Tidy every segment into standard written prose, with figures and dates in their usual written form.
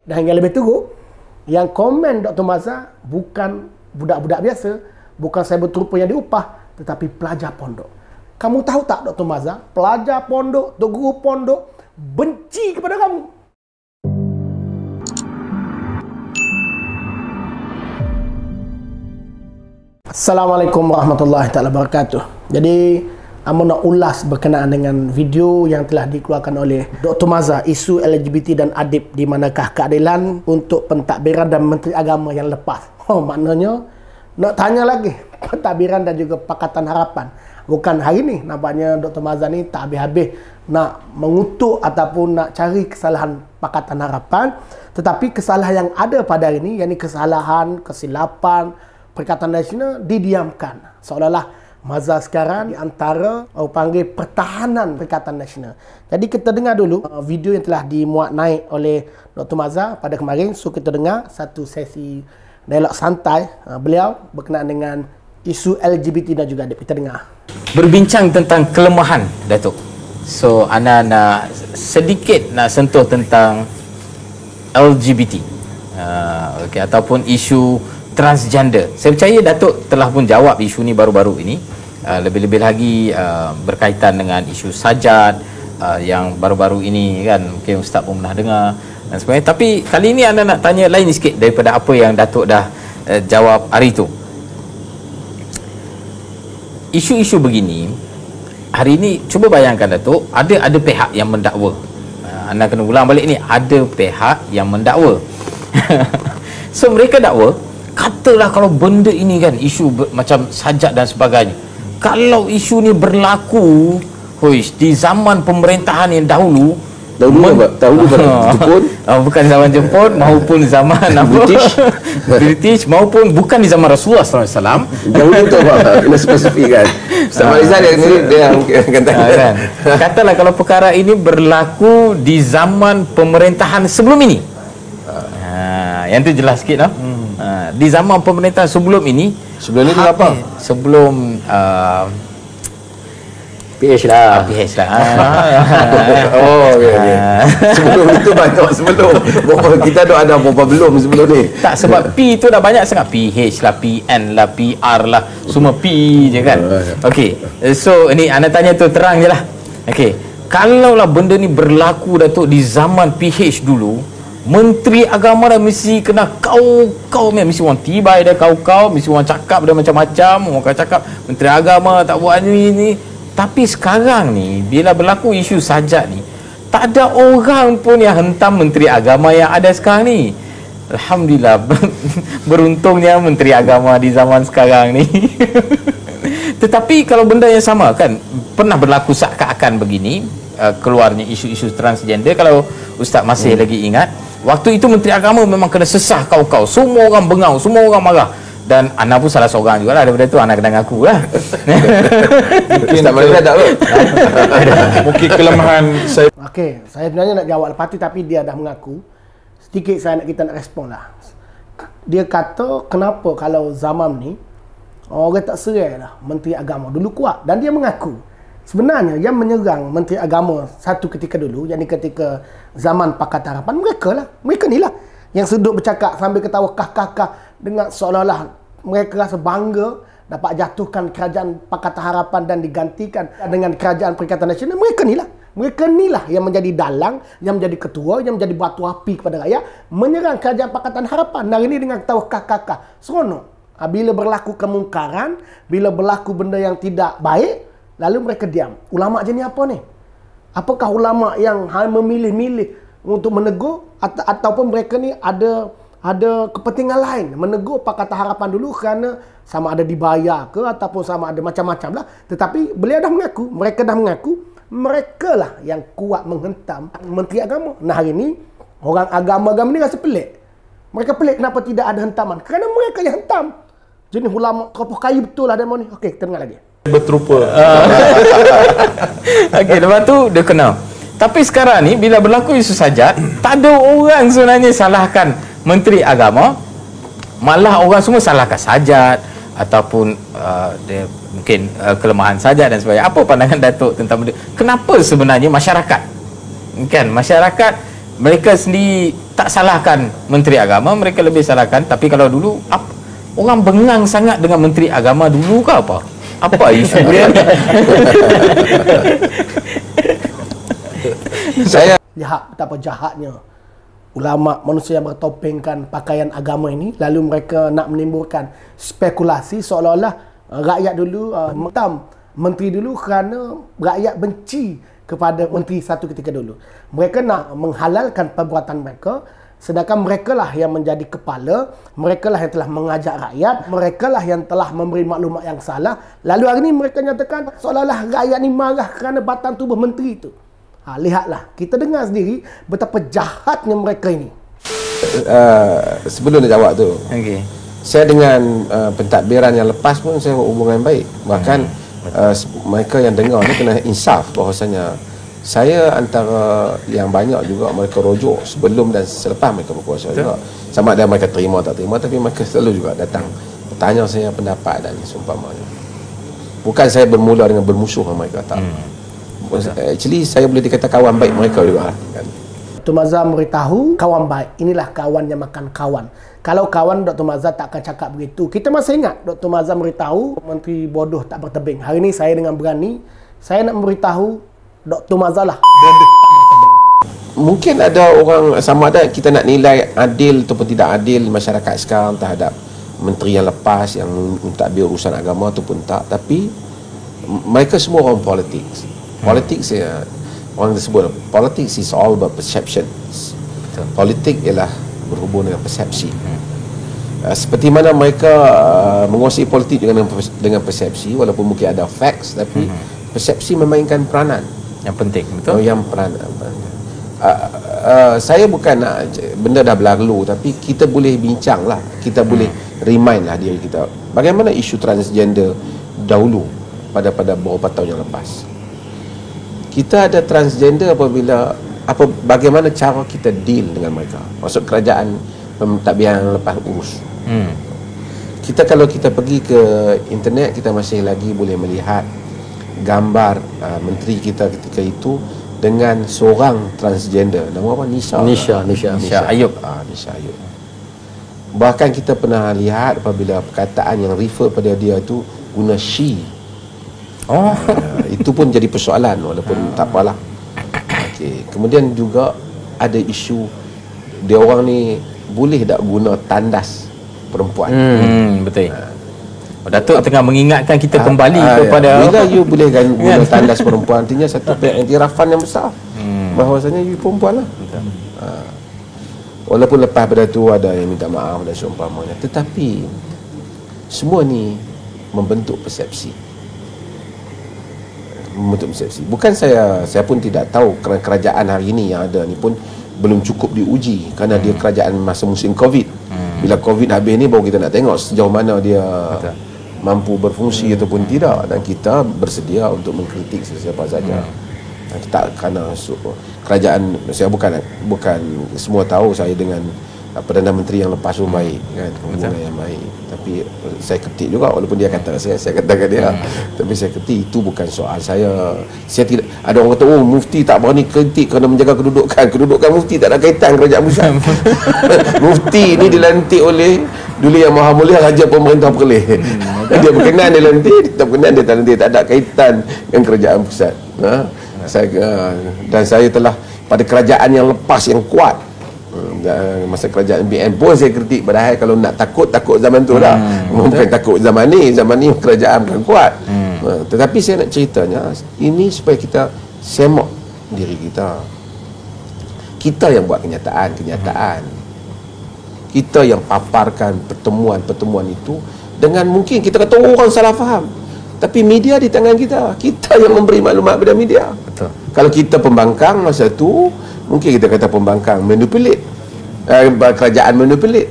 Dan yang lebih teruk, yang komen Dr. Mazhar bukan budak-budak biasa, bukan cyber trooper yang diupah, tetapi pelajar pondok. Kamu tahu tak Dr. Mazhar, pelajar pondok, guru pondok benci kepada kamu. Assalamualaikum warahmatullahi wabarakatuh. Jadi, Amo nak ulas berkenaan dengan video yang telah dikeluarkan oleh Dr. Mazhar, isu LGBT dan adib di manakah keadilan untuk pentadbiran dan Menteri Agama yang lepas. Maknanya nak tanya lagi pentadbiran dan juga Pakatan Harapan. Bukan hari ni, nampaknya Dr. Mazhar ni tak habis-habis nak mengutuk ataupun nak cari kesalahan Pakatan Harapan, tetapi kesalahan yang ada pada hari ini, yakni kesalahan, kesilapan Perikatan Nasional didiamkan. Seolah-olah Mazhar sekarang di antara panggil pertahanan Perikatan Nasional. Jadi kita dengar dulu video yang telah dimuat naik oleh Dr. Mazhar pada kemarin. So kita dengar satu sesi dialog santai beliau berkenaan dengan isu LGBT dan juga adib. Kita dengar. Berbincang tentang kelemahan, Datuk. So Ana nak sedikit nak sentuh tentang LGBT. Okay, ataupun isu transgender. Saya percaya Datuk telah pun jawab isu ni baru-baru ini. Lebih-lebih lagi berkaitan dengan isu sajad yang baru-baru ini kan, mungkin Ustaz pun pernah dengar dan sebagainya. Tapi kali ini anda nak tanya lain sikit daripada apa yang Datuk dah jawab hari itu. Isu-isu begini hari ini, cuba bayangkan Datuk, ada pihak yang mendakwa. Anda kena ulang balik ni, ada pihak yang mendakwa. So mereka dakwa, katalah kalau benda ini kan, isu macam sajak dan sebagainya, kalau isu ni berlaku di zaman pemerintahan yang dahulu Jepun, bukan zaman Jepun maupun zaman British maupun bukan di zaman Rasulullah SAW. Dahulu tu apa? Kena spesifikkan. Ustaz Marizal dia akan tanya. Katalah kalau perkara ini berlaku di zaman pemerintahan sebelum ini. Yang tu jelas sikit lah. Di zaman pemerintahan sebelum ini. Sebelum ni apa? Sebelum PH lah. PH lah. Oh, okay. Sebelum itu banyak sebelum. Kita ada apa belum sebelum ni? Tak, sebab P tu dah banyak sangat. PH lah, PN lah, PR lah, semua P je kan. Okey. So ni anda tanya tu terang je lah. Okey. Kalaulah benda ni berlaku Datuk di zaman PH dulu, Menteri Agama dah mesti kena kau mesti orang tibai dah kau mesti orang cakap dah macam-macam, orang akan cakap Menteri Agama tak buat ni. Tapi sekarang ni bila berlaku isu sajak ni, tak ada orang pun yang hentam Menteri Agama yang ada sekarang ni. Alhamdulillah, beruntungnya Menteri Agama di zaman sekarang ni. Tetapi kalau benda yang sama kan pernah berlaku seakan-akan begini, keluarnya isu-isu transgender, kalau Ustaz masih lagi ingat, waktu itu Menteri Agama memang kena sesah kau. Semua orang bengang, semua orang marah. Dan Ana pun salah seorang juga lah daripada tu. Ana kena ngaku lah. Mungkin tak boleh tak kot. Mungkin kelemahan saya. Okey, saya sebenarnya nak jawab lepas tu, tapi dia dah mengaku. Sedikit kita nak respon lah. Dia kata kenapa kalau zaman ni orang tak serai lah Menteri Agama dulu kuat. Dan dia mengaku sebenarnya yang menyerang Menteri Agama satu ketika dulu, yakni ketika zaman Pakatan Harapan, mereka ni lah yang seduk bercakap sambil ketawa kah dengan seolah-olah mereka rasa bangga dapat jatuhkan kerajaan Pakatan Harapan dan digantikan dengan kerajaan Perikatan Nasional. Mereka ni lah yang menjadi dalang, yang menjadi ketua, yang menjadi batu api kepada rakyat, menyerang kerajaan Pakatan Harapan. Hari ini dengan ketawa kah seronok. Bila berlaku kemungkaran, bila berlaku benda yang tidak baik, lalu mereka diam. Ulama' je ni apa ni? Apakah ulama' yang memilih-milih untuk menegur, ataupun mereka ni ada kepentingan lain menegur Pakatan Harapan dulu kerana sama ada dibayar ke ataupun sama ada macam-macam lah. Tetapi mereka dah mengaku mereka lah yang kuat menghentam Menteri Agama. Nah hari ni orang agama-agama ni rasa pelik. Mereka pelik kenapa tidak ada hentaman, kerana mereka yang hentam. Jenis ulama teropoh kayu betul lah demo ni. Okey, kita dengar lagi. Berterupa. Okey, lepas tu dia kena. Tapi sekarang ni bila berlaku isu sajak, tak ada orang sebenarnya salahkan Menteri Agama, malah orang semua salahkan sajak ataupun dia mungkin kelemahan sajak dan sebagainya. Apa pandangan Datuk tentang benda? Kenapa sebenarnya masyarakat mereka sendiri tak salahkan Menteri Agama, mereka lebih salahkan. Tapi kalau dulu orang bengang sangat dengan Menteri Agama dulu ke apa? Apa isu dia? Saya Jahat, betapa jahatnya ulama manusia yang bertopengkan pakaian agama ini, lalu mereka nak menimbulkan spekulasi seolah-olah rakyat dulu mentam menteri dulu kerana rakyat benci kepada menteri satu ketika dulu. Mereka nak menghalalkan perbuatan mereka, sedangkan mereka lah yang menjadi kepala, mereka lah yang telah mengajak rakyat, mereka lah yang telah memberi maklumat yang salah. Lalu hari ini mereka nyatakan seolah-olah rakyat ni marah kerana batang tubuh menteri itu. Lihatlah, kita dengar sendiri betapa jahatnya mereka ini. sebelum nak jawab tu, Okey. saya dengan pentadbiran yang lepas pun saya hubungan baik. Bahkan mereka yang dengar ni kena insaf bahawasanya saya antara yang banyak juga mereka rujuk sebelum dan selepas mereka berkuasa juga. Sama ada mereka terima tak terima, tapi mereka selalu juga datang bertanya saya pendapat dan seumpamanya. Bukan saya bermula dengan bermusuh dengan mereka, tak. Actually saya boleh dikata kawan baik mereka juga kan. Dr. Mazhar beritahu kawan baik, inilah kawan yang makan kawan. Kalau kawan, Dr. Mazhar tak akan cakap begitu. Kita masih ingat Dr. Mazhar beritahu menteri bodoh tak bertebing. Hari ini saya dengan berani, saya nak memberitahu Dr. Mazhar lah bodoh tak bertebing. Mungkin ada orang, sama ada kita nak nilai adil ataupun tidak adil masyarakat sekarang terhadap menteri yang lepas yang mentadbir urusan agama ataupun tak, tapi mereka semua orang politik. Politik saya orang disebut politics is all about perceptions. Politik ialah berhubung dengan persepsi. Seperti mana mereka menguasai politik dengan persepsi, walaupun mungkin ada facts, tapi persepsi memainkan peranan Yang penting, betul? yang peranan. Saya bukan nak benda dah berlalu, tapi kita boleh bincang lah, kita boleh remind lah diri kita bagaimana isu transgender dahulu pada beberapa tahun yang lepas. Kita ada transgender bagaimana cara kita deal dengan mereka. Maksud kerajaan pentadbiran yang lepas urus. Kita kalau kita pergi ke internet, kita masih lagi boleh melihat gambar menteri kita ketika itu dengan seorang transgender. Nama apa? Nisha Ayub. Nisha Ayub. Bahkan kita pernah lihat apabila perkataan yang refer pada dia itu guna she. Itu pun jadi persoalan, walaupun tak apalah. Okey. Kemudian juga ada isu dia orang ni boleh tak guna tandas perempuan. Betul. Datuk tengah mengingatkan kita kembali kepada bila you boleh guna tandas perempuan, artinya satu pengiktirafan yang besar bahawasanya you perempuan lah. Walaupun lepas pada tu ada yang minta maaf dan seumpamanya, tetapi semua ni membentuk persepsi. Bukan saya pun tidak tahu kerana kerajaan hari ini yang ada ni pun belum cukup diuji kerana dia kerajaan masa musim Covid. Bila Covid habis ni baru kita nak tengok sejauh mana dia mampu berfungsi ataupun tidak, dan kita bersedia untuk mengkritik sesiapa saja. Tak kerana kerajaan, saya bukan semua tahu saya dengan Perdana Menteri yang lepas pun baik kan, hubungan yang baik, tapi saya ketik juga walaupun dia kata saya katakan dia, tapi saya ketik itu bukan soal saya tidak. Ada orang kata mufti tak berani kritik kerana menjaga kedudukan mufti tak ada kaitan kerajaan pusat. Mufti ni dilantik oleh dulu Yang Maha Mulia Raja Pemerintah Perlis. Dia berkenan dia lantik, tak berkenan dia tak lantik, tak ada kaitan dengan kerajaan pusat. Dan saya telah pada kerajaan yang lepas yang kuat, masa kerajaan BN pun saya kritik, padahal kalau nak takut zaman tu dah. Bukan takut zaman ni kerajaan bukan kuat. Tetapi saya nak ceritanya ini supaya kita semak diri kita yang buat kenyataan, kita yang paparkan pertemuan itu, dengan mungkin kita kata orang salah faham, tapi media di tangan kita yang memberi maklumat pada media. Betul. Kalau kita pembangkang masa tu, mungkin kita kata pembangkang manipulate, kerajaan manipulate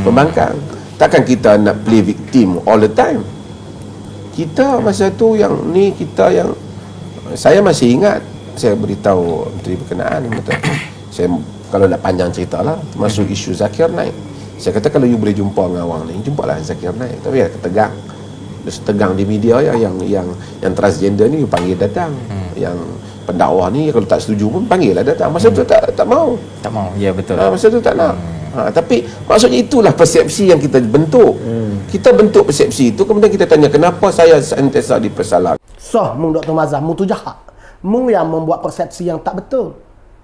pembangkang. Takkan kita nak play victim all the time. Kita masa tu saya masih ingat, saya beritahu Menteri Berkenaan, saya kalau nak panjang cerita lah, termasuk isu Zakir Naik, saya kata kalau you boleh jumpa dengan awang ni, jumpalah Zakir Naik, tapi tegang. Terus tegang di media yang transgender ni you panggil datang, yang pendakwah ni kalau tak setuju pun panggil lah datang. Masa tu tak mau. Tak mau. Ya, betul. Masa tu tak nak. Tapi maksudnya itulah persepsi yang kita bentuk. Kita bentuk persepsi itu, kemudian kita tanya kenapa saya sentiasa dipersalahkan. Mung Dr. Mazhar, mung tu jahat. Mung yang membuat persepsi yang tak betul.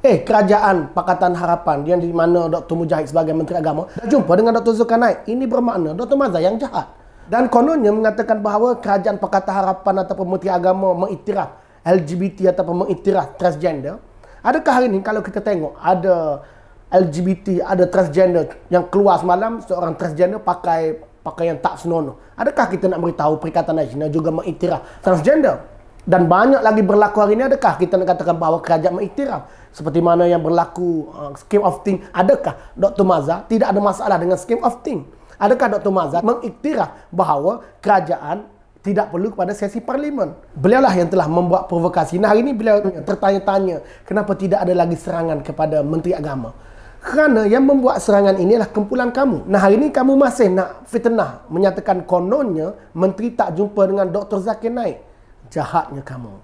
Kerajaan Pakatan Harapan yang di mana Dr. Mujahid sebagai Menteri Agama dah jumpa dengan Dr. Zulkarnain. Ini bermakna Dr. Mazhar yang jahat. Dan kononnya mengatakan bahawa kerajaan Pakatan Harapan ataupun Menteri Agama mengiktiraf LGBT ataupun mengiktiraf transgender. Adakah hari ini kalau kita tengok ada LGBT, ada transgender yang keluar semalam, seorang transgender pakai pakaian tak senonoh. Adakah kita nak beritahu Perikatan Nasional juga mengiktiraf transgender? Dan banyak lagi berlaku hari ini. Adakah kita nak katakan bahawa kerajaan mengiktiraf? Seperti mana yang berlaku scheme of thing. Adakah Dr. Mazhar tidak ada masalah dengan scheme of thing? Adakah Dr. Mazhar mengiktiraf bahawa kerajaan tidak perlu kepada sesi parlimen? Beliau lah yang telah membuat provokasi. Nah, hari ini beliau tertanya-tanya kenapa tidak ada lagi serangan kepada Menteri Agama. Kerana yang membuat serangan ini adalah kumpulan kamu. Nah, hari ini kamu masih nak fitnah, menyatakan kononnya Menteri tak jumpa dengan Dr. Zakir Naik. Jahatnya kamu.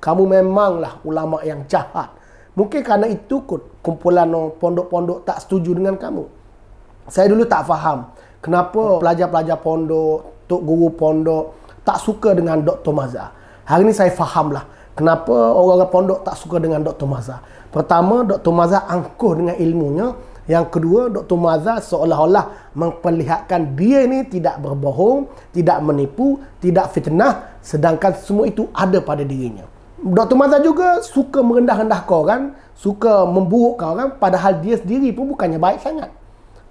Kamu memanglah ulama yang jahat. Mungkin kerana itu kumpulan pondok-pondok tak setuju dengan kamu. Saya dulu tak faham kenapa pelajar-pelajar pondok, tok guru pondok tak suka dengan Dr. Mazhar. Hari ini saya fahamlah kenapa orang-orang pondok tak suka dengan Dr. Mazhar. Pertama, Dr. Mazhar angkuh dengan ilmunya. Yang kedua, Dr. Mazhar seolah-olah memperlihatkan dia ni tidak berbohong, tidak menipu, tidak fitnah, sedangkan semua itu ada pada dirinya. Dr. Mazhar juga suka merendah-rendahkan orang, suka memburukkan orang, padahal dia sendiri pun bukannya baik sangat.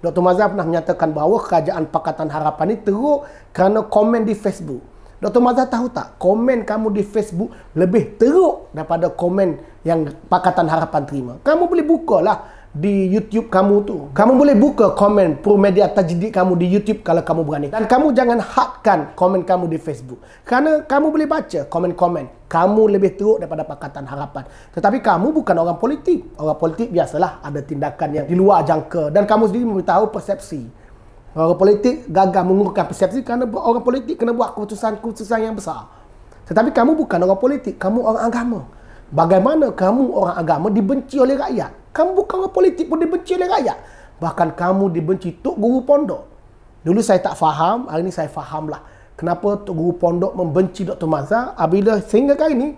Dr. Mazhar pernah menyatakan bahawa kerajaan Pakatan Harapan ni teruk kerana komen di Facebook. Dr. Mazhar tahu tak, komen kamu di Facebook lebih teruk daripada komen yang Pakatan Harapan terima. Kamu boleh bukalah di YouTube kamu tu. Kamu boleh buka komen Pro Media Tajdid kamu di YouTube kalau kamu berani. Dan kamu jangan hadkan komen kamu di Facebook. Kerana kamu boleh baca komen-komen. Kamu lebih teruk daripada Pakatan Harapan. Tetapi kamu bukan orang politik. Orang politik biasalah ada tindakan yang di luar jangka. Dan kamu sendiri memberitahu persepsi. Orang politik gagal mengurungkan persepsi kerana orang politik kena buat keputusan-keputusan yang besar. Tetapi kamu bukan orang politik. Kamu orang agama. Bagaimana kamu orang agama dibenci oleh rakyat? Kamu bukan orang politik pun dibenci oleh rakyat. Bahkan kamu dibenci tok guru pondok. Dulu saya tak faham, hari ini saya fahamlah kenapa tok guru pondok membenci Dr. Mazhar apabila sehingga kali ini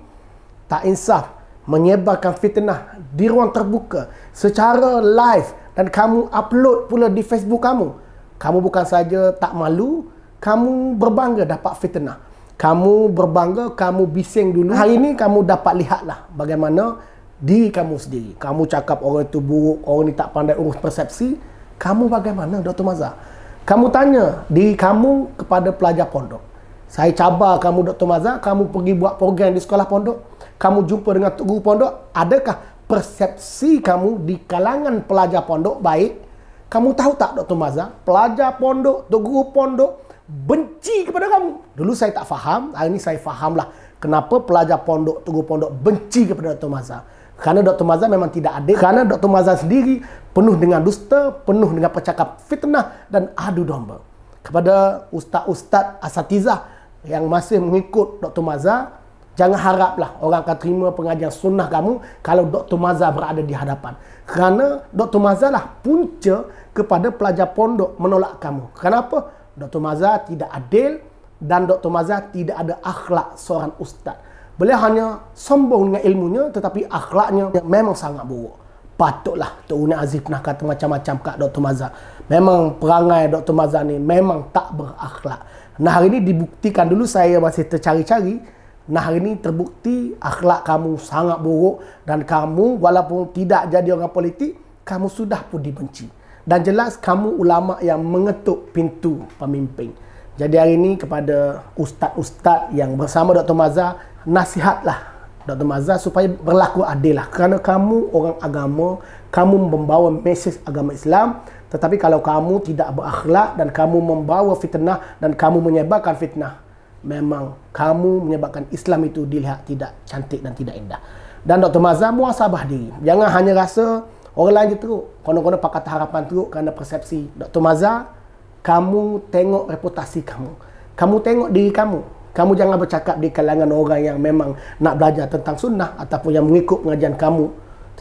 tak insaf menyebarkan fitnah di ruang terbuka secara live dan kamu upload pula di Facebook kamu. Kamu bukan saja tak malu, kamu berbangga dapat fitnah. Kamu berbangga, kamu bising dulu. Hari ini kamu dapat lihatlah bagaimana diri kamu sendiri. Kamu cakap orang itu buruk, orang ni tak pandai urus persepsi. Kamu bagaimana, Dr. Mazhar? Kamu tanya diri kamu kepada pelajar pondok. Saya cabar kamu, Dr. Mazhar, kamu pergi buat program di sekolah pondok. Kamu jumpa dengan tok guru pondok. Adakah persepsi kamu di kalangan pelajar pondok baik? Kamu tahu tak, Dr. Mazhar? Pelajar pondok, tok guru pondok benci kepada kamu. Dulu saya tak faham, hari ini saya fahamlah kenapa pelajar pondok, tok guru pondok benci kepada Dr. Mazhar. Kerana Dr. Mazhar memang tidak adil. Kerana Dr. Mazhar sendiri penuh dengan dusta, penuh dengan percakap fitnah dan adu domba. Kepada ustaz-ustaz asatizah yang masih mengikut Dr. Mazhar, jangan haraplah orang akan terima pengajian sunnah kamu kalau Dr. Mazhar berada di hadapan. Kerana Dr. Mazhar lah punca kepada pelajar pondok menolak kamu. Kenapa? Dr. Mazhar tidak adil dan Dr. Mazhar tidak ada akhlak seorang ustaz. Beliau hanya sombong dengan ilmunya tetapi akhlaknya memang sangat buruk. Patutlah Tok Guru Aziz pernah kata macam-macam kat Dr. Mazhar. Memang perangai Dr. Mazhar ni memang tak berakhlak. Nah, hari ini dibuktikan, dulu saya masih tercari-cari. Nah, hari ini terbukti akhlak kamu sangat buruk dan kamu walaupun tidak jadi orang politik, kamu sudah pun dibenci. Dan jelas kamu ulama yang mengetuk pintu pemimpin. Jadi hari ini kepada ustaz-ustaz yang bersama Dr. Mazhar, nasihatlah Dr. Mazhar supaya berlaku adil lah. Kerana kamu orang agama, kamu membawa mesej agama Islam. Tetapi kalau kamu tidak berakhlak dan kamu membawa fitnah dan kamu menyebarkan fitnah, memang kamu menyebabkan Islam itu dilihat tidak cantik dan tidak indah. Dan Dr. Mazhar muhasabah diri. Jangan hanya rasa orang lain je teruk. Konon-konon Pakatan Harapan teruk kerana persepsi. Dr. Mazhar, kamu tengok reputasi kamu. Kamu tengok diri kamu. Kamu jangan bercakap di kalangan orang yang memang nak belajar tentang sunnah ataupun yang mengikut pengajian kamu.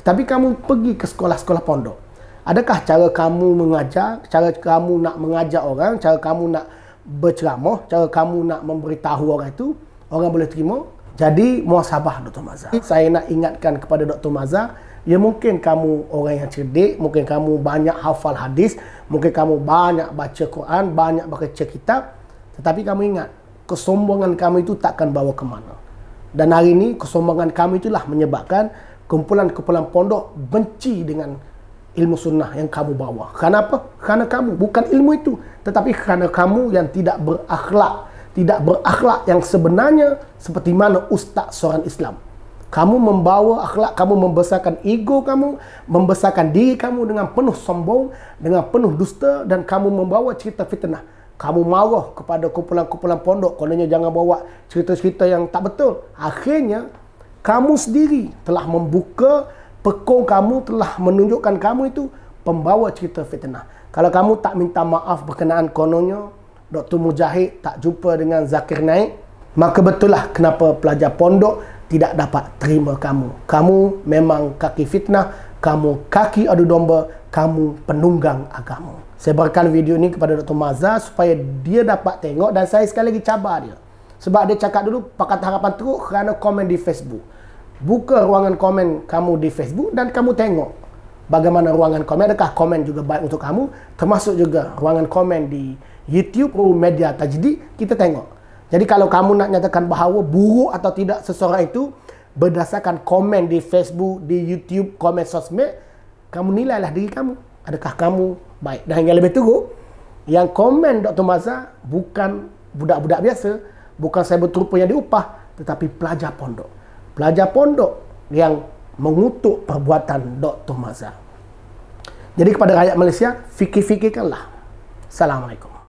Tetapi kamu pergi ke sekolah-sekolah pondok. Adakah cara kamu mengajar, cara kamu nak mengajar orang, cara kamu nak berceramah, cara kamu nak memberitahu orang itu, orang boleh terima? Jadi, muhasabah Dr. Mazhar. Saya nak ingatkan kepada Dr. Mazhar, ya mungkin kamu orang yang cerdik, mungkin kamu banyak hafal hadis, mungkin kamu banyak baca Quran, banyak baca kitab, tetapi kamu ingat, kesombongan kamu itu takkan bawa ke mana. Dan hari ini, kesombongan kamu itulah menyebabkan kumpulan-kumpulan pondok benci dengan ilmu sunnah yang kamu bawa. Kenapa? Kerana kamu, bukan ilmu itu, tetapi kerana kamu yang tidak berakhlak. Tidak berakhlak yang sebenarnya seperti mana ustaz seorang Islam. Kamu membawa akhlak, kamu membesarkan ego kamu, membesarkan diri kamu dengan penuh sombong, dengan penuh dusta, dan kamu membawa cerita fitnah. Kamu marah kepada kumpulan-kumpulan pondok, kononnya jangan bawa cerita-cerita yang tak betul. Akhirnya, kamu sendiri telah membuka pekong kamu, telah menunjukkan kamu itu pembawa cerita fitnah. Kalau kamu tak minta maaf berkenaan kononnya, Dr. Mujahid tak jumpa dengan Zakir Naik, maka betul lah kenapa pelajar pondok tidak dapat terima kamu. Kamu memang kaki fitnah, kamu kaki adu domba, kamu penunggang agama. Saya berikan video ini kepada Dr. Mazhar supaya dia dapat tengok, dan saya sekali lagi cabar dia. Sebab dia cakap dulu Pakatan Harapan teruk kerana komen di Facebook. Buka ruangan komen kamu di Facebook dan kamu tengok bagaimana ruangan komen. Adakah komen juga baik untuk kamu? Termasuk juga ruangan komen di YouTube, media tajdid, kita tengok. Jadi kalau kamu nak nyatakan bahawa buruk atau tidak seseorang itu berdasarkan komen di Facebook, di YouTube, komen sosmed, kamu nilailah diri kamu. Adakah kamu baik? Dan yang lebih teruk, yang komen Dr. Mazhar bukan budak-budak biasa, bukan saya berterupa yang diupah, tetapi pelajar pondok. Pelajar pondok yang mengutuk perbuatan Dr. Mazhar. Jadi kepada rakyat Malaysia, fikir-fikirkanlah. Assalamualaikum.